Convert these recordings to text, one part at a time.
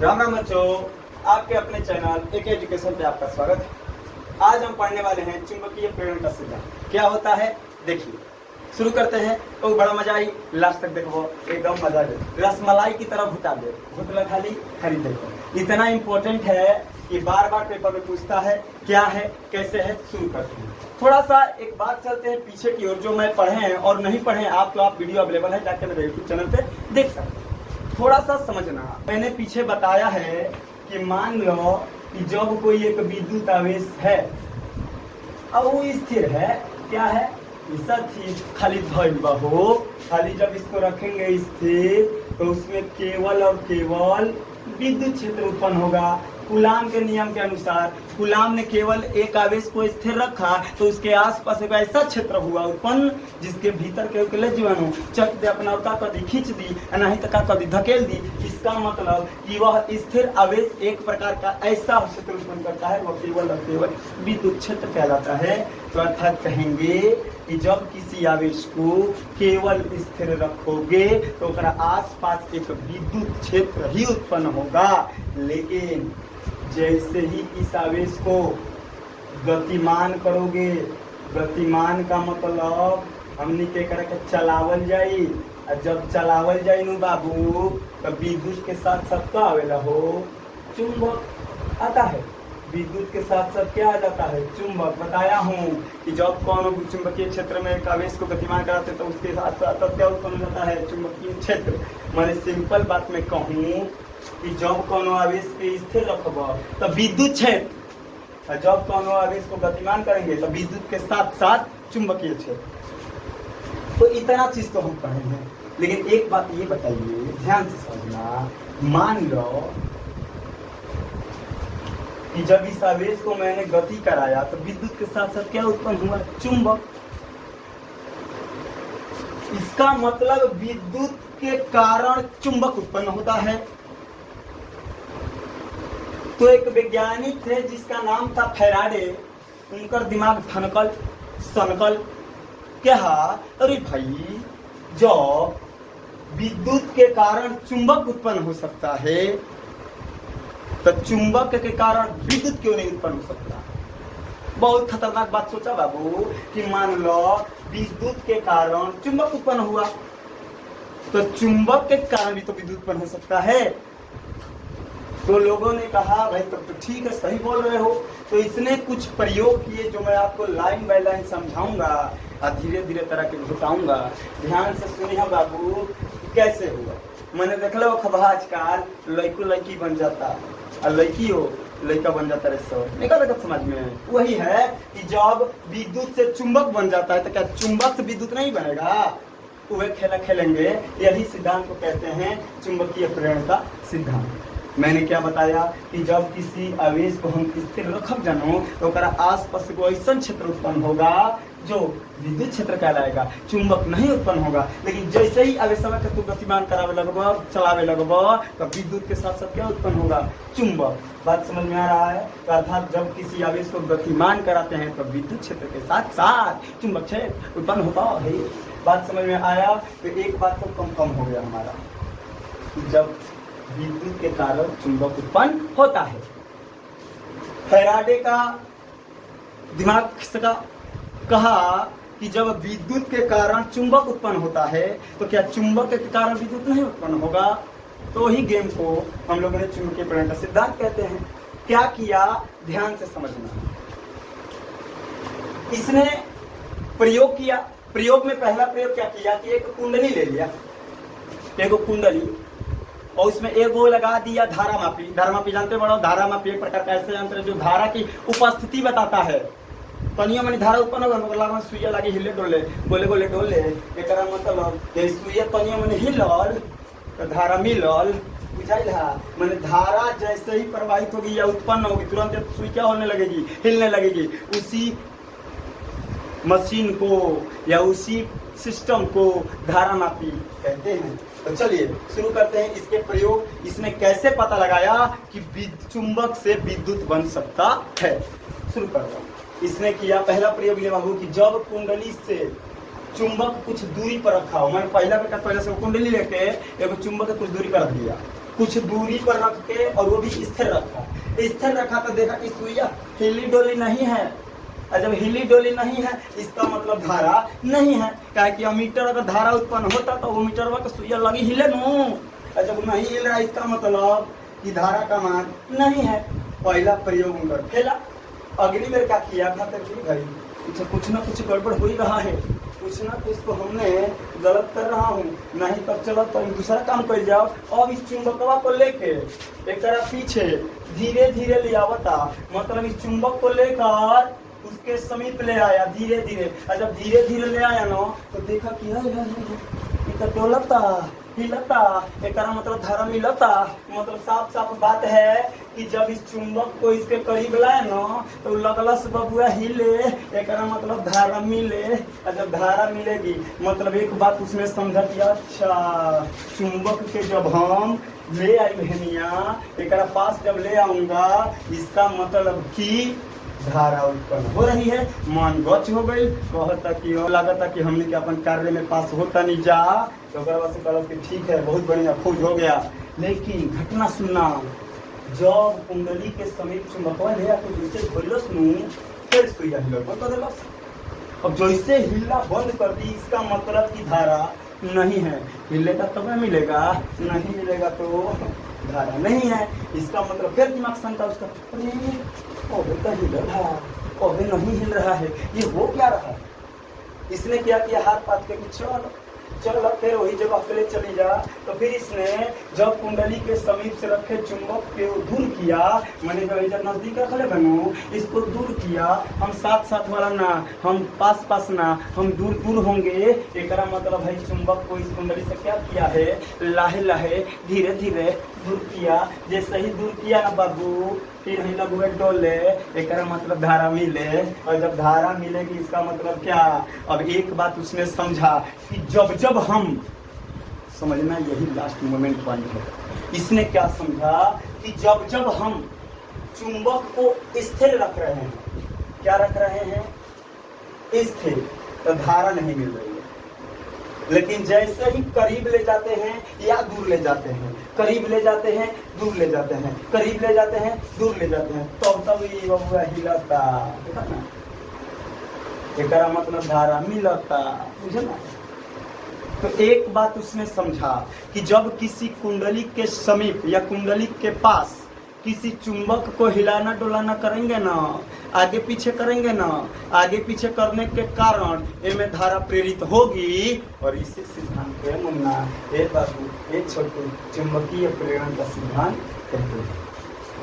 राम राम बच्चों, आपके अपने चैनल एक एजुकेशन पे आपका स्वागत है। आज हम पढ़ने वाले हैं चुंबकीय प्रेरण का सिद्धांत क्या होता है। देखिए शुरू करते हैं तो बड़ा मजा आई, लास्ट तक देखो एकदम मजा दे, रसमलाई की तरह भुटा दे, भुटला खाली खरीद देखो। इतना इम्पोर्टेंट है कि बार बार पेपर में पूछता है क्या है कैसे है। शुरू करते हैं, थोड़ा सा एक बात चलते हैं पीछे की ओर। जो मैं पढ़े हैं और नहीं पढ़े आप तो आप वीडियो अवेलेबल है, जाके मेरे यूट्यूब चैनल पे देख सकते हैं। थोड़ा सा समझना, मैंने पीछे बताया है कि मान लो कि जब कोई एक विद्युत आवेश है अब वो स्थिर है, क्या है खाली धैर्य हो, खाली जब इसको रखेंगे स्थिर तो उसमें केवल और केवल विद्युत क्षेत्र उत्पन्न होगा। कूलाम के नियम के अनुसार कूलाम ने केवल एक आवेश को स्थिर रखा तो उसके आसपास एक ऐसा क्षेत्र हुआ उत्पन्न जिसके भीतर के जीवाणु चक दे अपना का कभी खींच दी नहीं तो का कभी धकेल दी। इसका मतलब कि वह स्थिर आवेश एक प्रकार का ऐसा क्षेत्र उत्पन्न करता है, वह केवल और केवल विद्युत क्षेत्र कहलाता है। तो अर्थात कहेंगे कि जब किसी आवेश को केवल स्थिर रखोगे तो उसका आसपास एक विद्युत क्षेत्र ही उत्पन्न होगा। लेकिन जैसे ही इस आवेश को गतिमान करोगे, गतिमान का मतलब हमने के करके चलावल जाई, और जब चलावल जाई नु बाबू तो विद्युत के साथ साथ क्या आवेला हो, चुंबक आता है। विद्युत के साथ साथ क्या आ जाता है, चुंबक। बताया हूँ कि जब कौन चुंबकीय क्षेत्र में एक आवेश को गतिमान कराते तो उसके साथ साथ क्या उत्पन्न हो जाता है, चुंबकीय क्षेत्र। मैंने सिंपल बात में कहूँ कि जब कोनो आवेश के स्थिर रखब तो विद्युत क्षेत्र, जब कोनो आवेश को गतिमान करेंगे तो विद्युत के साथ साथ चुंबकीय क्षेत्र। तो इतना चीज तो हम पढ़े हैं, लेकिन एक बात ये बताइए, ध्यान से समझना। मान लो कि जब इस आवेश को मैंने गति कराया तो विद्युत के साथ साथ क्या उत्पन्न हुआ, चुंबक। इसका मतलब विद्युत के कारण चुंबक उत्पन्न होता है। तो एक वैज्ञानिक थे जिसका नाम था फैराडे, उनका दिमाग ठनकल सनकल, क्या अरे भाई जब विद्युत के कारण चुंबक उत्पन्न हो सकता है तो चुंबक के कारण विद्युत क्यों नहीं उत्पन्न हो सकता। बहुत खतरनाक बात सोचा बाबू कि मान लो विद्युत के कारण चुंबक उत्पन्न हुआ तो चुंबक के कारण भी तो विद्युत उत्पन्न हो सकता है। तो लोगों ने कहा भाई तब तो ठीक है, सही बोल रहे हो। तो इसने कुछ प्रयोग किए जो मैं आपको लाइन बाय लाइन समझाऊंगा और धीरे धीरे तरह के बताऊंगा। ध्यान से सुनिए बाबू कैसे हुआ। मैंने देख लो खबर आजकल लड़को लड़की बन जाता और लड़की हो लड़का बन जाता है, सब निकल समझ में। वही है कि जब विद्युत से चुंबक बन जाता है तो क्या चुंबक से विद्युत नहीं बनेगा, वह खेला खेलेंगे। यही सिद्धांत को कहते हैं चुंबकीय प्रेरण का सिद्धांत। मैंने क्या बताया कि जब किसी आवेश को हम स्थिर रखब जानो तो आसपास को ऐसा क्षेत्र उत्पन्न होगा जो विद्युत क्षेत्र कहलाएगा, चुंबक नहीं उत्पन्न होगा। लेकिन जैसे ही आवेश के तू गतिमान करावे लगब, चलावे लगब तो विद्युत के साथ साथ क्या उत्पन्न होगा, चुंबक। बात समझ में आ रहा है। तो अर्थात जब किसी आवेश को गतिमान कराते हैं तो विद्युत क्षेत्र के साथ साथ चुंबक क्षेत्र उत्पन्न होता है। बात समझ में आया। तो एक बात तो कम हो गया हमारा, जब विद्युत के कारण चुंबक उत्पन्न होता है। फैराडे का दिमाग खिसका, कहा कि जब विद्युत के कारण चुंबक उत्पन्न होता है तो क्या चुंबक के कारण विद्युत नहीं उत्पन्न होगा। तो ही गेम को हम लोगों ने चुंबकीय प्रेरण का सिद्धांत कहते हैं। क्या किया, ध्यान से समझना। इसने प्रयोग किया। प्रयोग में पहला प्रयोग क्या किया कि एक कुंडली ले लिया, एक कुंडली, और उसमें एक वो लगा दिया धारा मापी। धारा मापी जानते बड़ो, धारा मापी एक प्रकार का ऐसा यंत्र जो धारा की उपस्थिति बताता है। तनिया मनी धारा उत्पन्न होगा, सुइया लगे हिले डोले, गोले गोले डोले, एक मतलब सुइया तनिया मनी हिलल तो धारा मिलल, बुझाइल है। मैंने धारा जैसे ही प्रवाहित होगी या उत्पन्न होगी तुरंत सुई क्या होने लगेगी, हिलने लगेगी। उसी मशीन को या उसी सिस्टम को धारा मापी कहते हैं। तो चलिए शुरू करते हैं इसके प्रयोग। इसने कैसे पता लगाया कि चुंबक से विद्युत बन सकता है, शुरू करता हूं। इसने किया पहला प्रयोग ये बाबू कि जब कुंडली से चुंबक कुछ दूरी पर रखा हो, मैंने पहले से कुंडली लेके एक चुंबक कुछ दूरी पर रख दिया। कुछ दूरी पर रख के, और वो भी स्थिर रखा। स्थिर रखा तो देखा कि सुइया हिली डोली नहीं है, और जब हिली डोली नहीं है इसका मतलब धारा नहीं है। क्या कि अमीटर अगर धारा उत्पन्न होता तो वो मीटर का सुइया लगी हिले नो, और जब नहीं हिल रहा इसका मतलब कि धारा का मान नहीं है। पहला प्रयोग उनका फेला। अगली बार क्या किया था तो भाई कुछ ना कुछ गड़बड़ हो ही रहा है, कुछ ना कुछ तो हमने गलत कर रहा हूँ, नहीं तब चलो तो दूसरा काम कर जाओ। अब इस चुंबकवा को लेके एक तरह पीछे धीरे धीरे ले आवता, मतलब इस चुंबक को लेकर उसके समीप ले आया धीरे धीरे, और जब धीरे धीरे ले आया ना तो देखा कि ये डोलता हिलता, एक मतलब धारा मिलता। मतलब साफ साफ बात है कि जब इस चुंबक को इसके करीब लाए ना तो लगला से बबुआ हिले, एक मतलब धारा मिले, और जब धारा मिलेगी मतलब एक बात उसने समझा कि अच्छा चुंबक के जब हम ले आई बहनिया एक पास जब ले आऊंगा इसका मतलब कि धारा उत्पन्न हो रही है। मन गच हो गई, कहता कि लगता कि हमने के अपन कार्य में पास होता नहीं जा, तो कि ठीक है बहुत बढ़िया खोज हो गया। लेकिन घटना सुनना, जब कुंडली के समीप चुंबकवा ले आके जैसे घोलस नु फिर सुइया हिलल बंद कर देलस। अब जैसे हिलना बंद कर दी इसका मतलब कि धारा नहीं है, हिलेगा तब मिलेगा, नहीं मिलेगा तो धारा नहीं है। इसका मतलब फिर दिमाग शंका उसका, अबे तो हिल रहा है, अबे नहीं हिल रहा है, ये हो क्या रहा है। इसने क्या किया, हाथ पात के चल चल फिर वही जगह के लिए चली जा। तो फिर इसने जब कुंडली के समीप से रखे चुंबक के दूर किया, मैंने जब नजदीक रख ले बनू इसको दूर किया। हम साथ साथ वाला ना, हम पास पास ना, हम दूर दूर होंगे। एक मतलब है चुंबक को इस कुंडली से क्या किया है, लाहे लाहे धीरे धीरे दूर किया। जैसे ही दूर किया ना बाबू फिर ही लगुए डोले, एक मतलब धारा मिले, और जब धारा मिलेगी इसका मतलब क्या। अब एक बात उसने समझा कि जब जब हम, समझना यही लास्ट मोमेंट पॉइंट है, इसने क्या समझा कि जब जब हम चुंबक को स्थिर रख रहे हैं, क्या रख रहे हैं, स्थिर, तो धारा नहीं मिल रही है। लेकिन जैसे ही करीब ले जाते हैं या दूर ले जाते हैं, करीब ले जाते हैं दूर ले जाते हैं, करीब ले जाते हैं दूर ले जाते हैं, तो तब ये बबुआ हिलता, देखा ना, एक मतलब धारा मिलता, बुझे ना। तो एक बात उसने समझा कि जब किसी कुंडली के समीप या कुंडली के पास किसी चुंबक को हिलाना डुलाना करेंगे ना, आगे पीछे करेंगे ना, आगे पीछे करने के कारण इनमें धारा प्रेरित होगी। और इसी सिद्धांत है मुन्ना, ए बाबू, ए छोटू, चुंबकीय प्रेरण का सिद्धांत कहते हैं।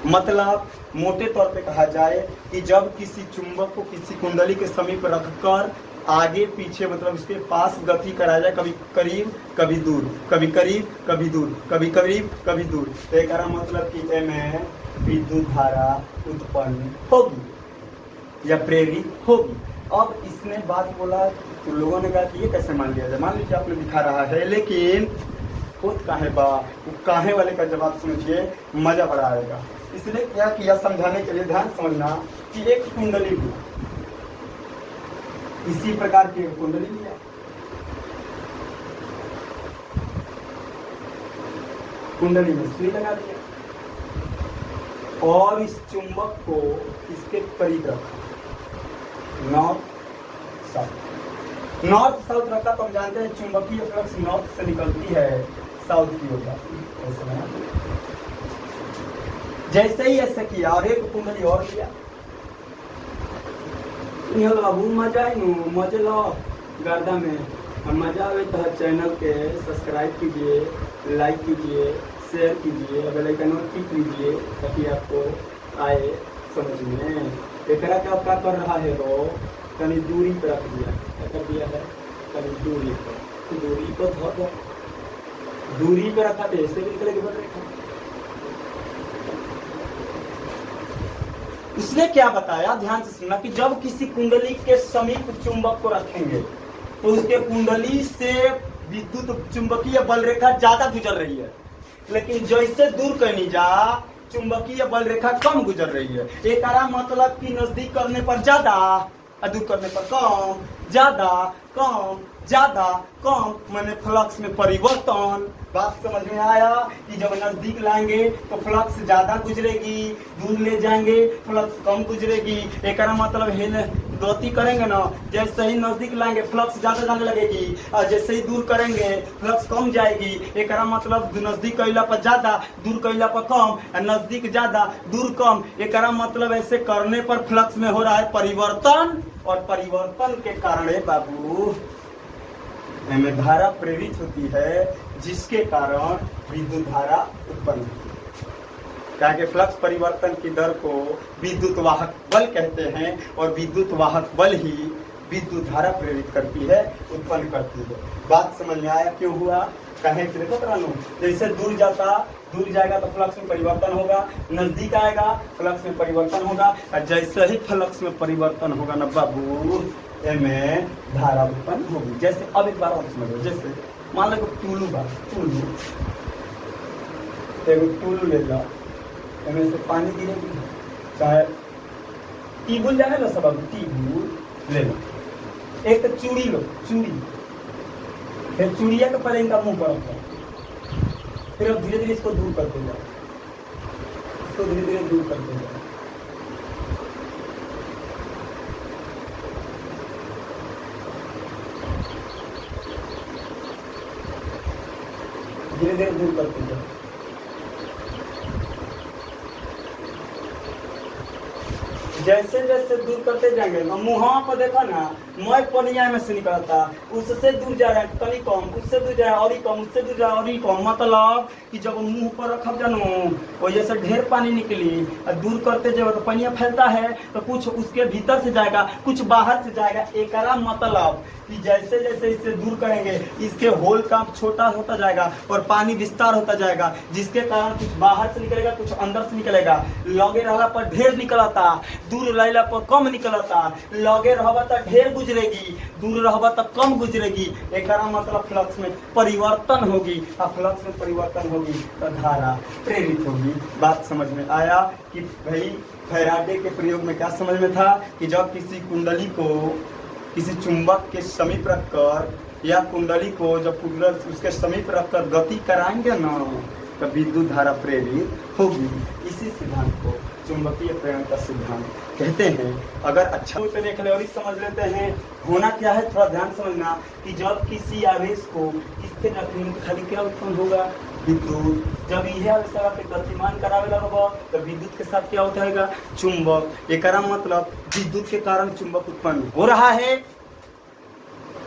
मतलब मोटे तौर पे कहा जाए कि जब किसी चुंबक को किसी कुंडली के समीप रखकर आगे पीछे मतलब उसके पास गति कराया जाए, कभी करीब कभी दूर, कभी करीब कभी दूर, कभी करीब कभी दूर, तो एक मतलब कि इनमें विद्युत धारा उत्पन्न होगी या प्रेरित होगी। अब इसने बात बोला तो लोगों ने कहा कि ये कैसे मान लिया जाए, मान लीजिए आपने दिखा रहा है, लेकिन खुद काहे बा, वो काहे वाले का जवाब समझिए, मजा बड़ा आएगा। इसने क्या किया समझाने के लिए, ध्यान समझना कि एक कुंडली भी इसी प्रकार की कुंडली लिया, कुंडली में सुई लगा दिया और इस चुंबक को इसके करीब रखा, नॉर्थ साउथ, नॉर्थ साउथ रखा। तो हम जानते हैं चुंबकीय फ्लक्स नॉर्थ से निकलती है साउथ की ओर जाती है। जैसे ही ऐसे किया और एक कुंडली और लिया, बाबू मजा आई नु, मजे लो गर्दा में, और मजा आवे तो चैनल के सब्सक्राइब कीजिए, लाइक कीजिए, शेयर कीजिए, बेल आइकन क्लिक कीजिए ताकि आपको आए समझ में। एकरा क्या कर रहा है वो, कहीं दूरी पर रख दिया, क्या कर दिया है, कहीं दूरी पर, तो दूरी को धो दो, दूरी पर रखा थे ऐसे भी निकलेगी बन रेखा। उसने क्या बताया, ध्यान से सुनना, कि जब किसी कुंडली के समीप चुंबक को रखेंगे तो उसके कुंडली से विद्युत चुंबकीय बल रेखा ज्यादा गुजर रही है, लेकिन जैसे दूर करनी जा चुंबकीय बल रेखा कम गुजर रही है। एक मतलब कि नजदीक करने पर ज्यादा और दूर करने पर कम। ज्यादा कम, ज्यादा कम, मैंने फ्लक्स में परिवर्तन। बात समझ में आया कि जब नजदीक लाएंगे तो फ्लक्स ज्यादा गुजरेगी, दूर ले जाएंगे फ्लक्स कम गुजरेगी। एक मतलब है गति करेंगे ना, जैसे ही नजदीक लाएंगे फ्लक्स ज्यादा जाने लगेगी, और जैसे ही दूर करेंगे फ्लक्स कम जाएगी। एक मतलब नजदीक कैला पर ज्यादा, दूर कैला पर कम, नजदीक ज्यादा दूर कम। एक मतलब ऐसे करने पर फ्लक्स में हो रहा है परिवर्तन, और परिवर्तन के कारण बाबू में धारा प्रेरित होती है, जिसके कारण विद्युत धारा उत्पन्न होती है। क्या कि फ्लक्स परिवर्तन की दर को विद्युत वाहक बल कहते हैं, और विद्युत वाहक बल ही विद्युत धारा प्रेरित करती है, उत्पन्न करती है। बात समझ में आया क्यों हुआ? कहे जैसे दूर जाएगा तो फ्लक्स में परिवर्तन होगा, नजदीक आएगा फ्लक्स में परिवर्तन होगा, और जैसे ही फ्लक्स में परिवर्तन होगा ना बाबू, में धारा उत्पन्न होगी। जैसे अब एक बार और समझो, जैसे मान लो टूलू ले लो, इनमें से पानी गिरेगी, चाहे टीबुल जाने लो, सब टीबुल ले लो। एक तो चूड़ी लो, फिर चूड़िया के पहले इनका मुंह पर रखो, फिर अब धीरे धीरे इसको दूर करते जाओ, धीरे धीरे दूर करते जाओ। जैसे जैसे दूर करते जाएंगे, मुँह पर देखा ना, मैं पनिया में से निकलता, उससे दूर जा रहा है कहीं कम, उससे दूर जाए और ही कम, उससे दूर जाए और ही कम। मतलब कि जब मुंह पर रखब जानू वजह से ढेर पानी निकली, और दूर करते जाए तो पनिया फैलता है, तो कुछ उसके भीतर से जाएगा, कुछ बाहर से जाएगा। एक मतलब कि जैसे जैसे इससे दूर करेंगे, इसके होल का छोटा होता जाएगा और पानी विस्तार होता जाएगा, जिसके कारण कुछ बाहर से निकलेगा, कुछ अंदर से निकलेगा। लगे रहला पर ढेर निकलता, दूर रहला पर कम निकलता। लगे रहबा तो ढेर गुजरेगी, दूर रहबा तो कम गुजरेगी। एक मतलब फ्लक्स में परिवर्तन होगी, और फ्लक्स में परिवर्तन होगी तो धारा प्रेरित होगी। बात समझ में आया कि भाई फैराडे के प्रयोग में क्या समझ में था कि जब किसी कुंडली को किसी चुंबक के समीप रखकर, या कुंडली को जब उसके समीप रखकर गति कराएंगे ना, तो विद्युत धारा प्रेरित होगी। इसी सिद्धांत को चुंबकीय प्रेरण का सिद्धांत कहते हैं। अगर अच्छा से देख ले और समझ लेते हैं, होना क्या है थोड़ा ध्यान समझना कि जब किसी आवेश को स्थिर रखेंगे तो खाली क्या उत्पन्न होगा? विद्युत। जब यह आवेश के गतिमान करावे लगेगा तो विद्युत के साथ क्या होता है? चुंबक। एक मतलब विद्युत के कारण चुंबक उत्पन्न हो रहा है।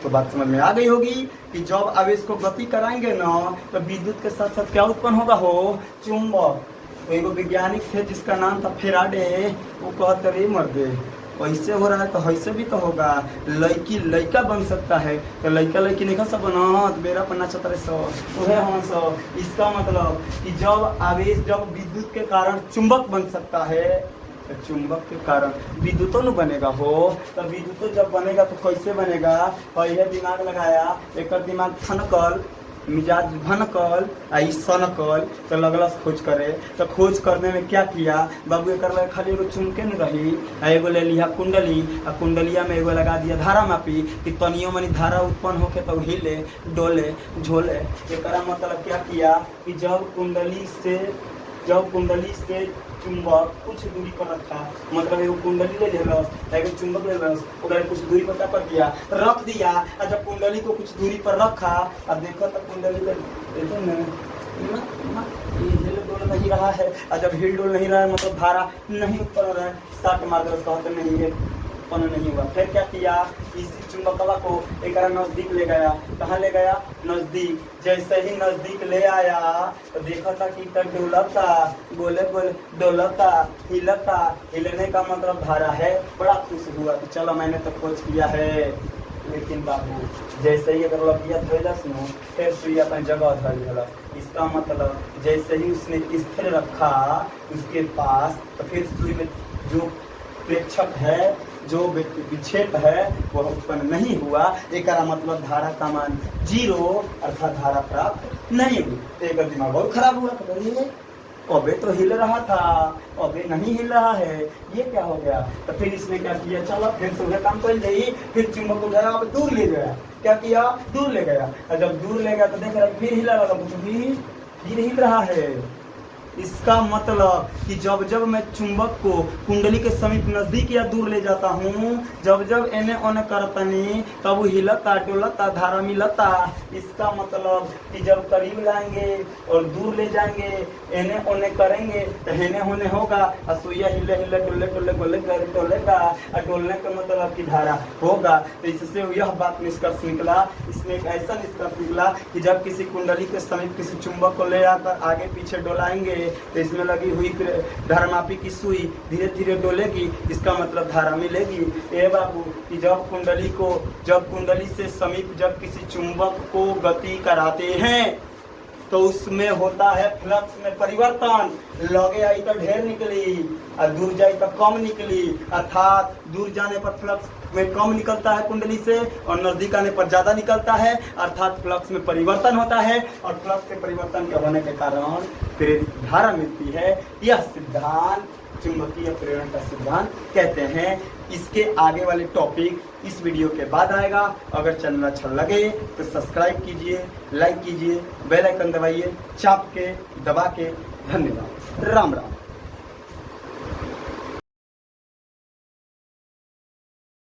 तो बात समझ में आ गई होगी कि जब आवेश को गति कराएंगे ना, तो विद्युत के साथ साथ क्या उत्पन्न होगा? हो चुंबक। तो एक वैज्ञानिक थे जिसका नाम था फेराडे, वो कहते रे मर्दे वैसे हो रहा है तो वैसे भी तो होगा, लड़की लड़का बन सकता है, तो लड़का लड़की नहीं सब बना मेरा पन्ना छतरे सब। इसका मतलब कि जब विद्युत के कारण चुंबक बन सकता है, तो चुंबक के कारण विद्युतों न बनेगा हो। तो विद्युत जब बनेगा तो कैसे बनेगा? और यह दिमाग लगाया, एक दिमाग थनकल, मिजाज भनकल, सनकल, तो लगलस खोज करे। तो खोज करने में क्या किया बाबू? एक खाली एगो चुमके न रही, एगो ले लिया कुंडली, और कुंडलिया में एगो लगा दिया धारा मापी कि तनियो मनी धारा उत्पन्न होके तो हिले डोले झोले। एक मतलब क्या किया कि जब कुंडली से चुंबक कुछ दूरी पर रखा, मतलब एगो कुंडली ले लेलस, एगो चुंबक ले लेलस, ओकरा कुछ दूरी पर कर दिया, रख दिया। और जब कुंडली को कुछ दूरी पर रखा और देखो तो कुंडली हिल डोल नहीं रहा है, और जब हिल डोल नहीं रहा है मतलब धारा नहीं उत्पन्न हो रहा है, साट मार्गदर्श कहते नहीं है, उत्पन्न नहीं हुआ। फिर क्या किया? इसी चुंबकवा को एक नजदीक ले गया। कहाँ ले गया? नजदीक। जैसे ही नजदीक ले आया तो देखा था कि तक डोलता, बोले डोलता, हिलता। हिलने का मतलब धारा है। बड़ा खुश हुआ कि चलो मैंने तो खोज किया है। लेकिन बाबू जैसे ही अगर लगिया धैलस न, फिर सुई अपनी जगह धैल। इसका मतलब जैसे ही उसने स्थिर रखा उसके पास, तो फिर सुई में जो प्रेक्षक है, जो विक्षेप है, वह उत्पन्न नहीं हुआ। एक मतलब धारा का मान 0 अर्थात धारा प्राप्त नहीं हुई। एक दिमाग बहुत खराब हुआ। अबे तो हिल रहा था, अबे नहीं हिल रहा है, ये क्या हो गया। तो फिर इसने क्या किया, चलो फिर से काम कर ले, फिर चुंबक को गया अब दूर ले गया। क्या किया, दूर ले गया। और जब दूर ले गया तो देख रहा है फिर हिला लगा, फिर हिल रहा है। इसका मतलब कि जब जब मैं चुंबक को कुंडली के समीप नजदीक या दूर ले जाता हूँ, जब जब एने ओने करतनी तब वो हिलता डोलता धारा मिलता। इसका मतलब कि जब करीब लाएंगे और दूर ले जाएंगे, एने ओने करेंगे तो हेने होने होगा। और सुइया हिले हिले डोले डोले गोले डोलेगा, और डोलने का मतलब कि धारा होगा। तो इससे यह बात निष्कर्ष निकला, इसमें एक ऐसा निष्कर्ष निकला कि जब किसी कुंडली के समीप किसी चुंबक को ले आकर आगे पीछे डोलाएंगे तो इसमें लगी हुई धारामापी की सुई धीरे धीरे डोलेगी, इसका मतलब धारा मिलेगी। ए बाबू कि जब कुंडली से समीप जब किसी चुंबक को गति कराते हैं तो उसमें होता है फ्लक्स में परिवर्तन। लगे आई तो ढेर निकली और दूर जाए तो कम निकली, अर्थात दूर जाने पर फ्लक्स में कम निकलता है कुंडली से और नजदीक आने पर ज्यादा निकलता है, अर्थात फ्लक्स में परिवर्तन होता है। और फ्लक्स के परिवर्तन के होने के कारण प्रेरित धारा मिलती है। यह सिद्धांत चुंबकीय प्रेरण का सिद्धांत कहते हैं। इसके आगे वाले टॉपिक इस वीडियो के बाद आएगा। अगर चैनल अच्छा लगे तो सब्सक्राइब कीजिए, लाइक कीजिए, बेल आइकन दबाइए, चाप के दबा के। धन्यवाद। राम राम।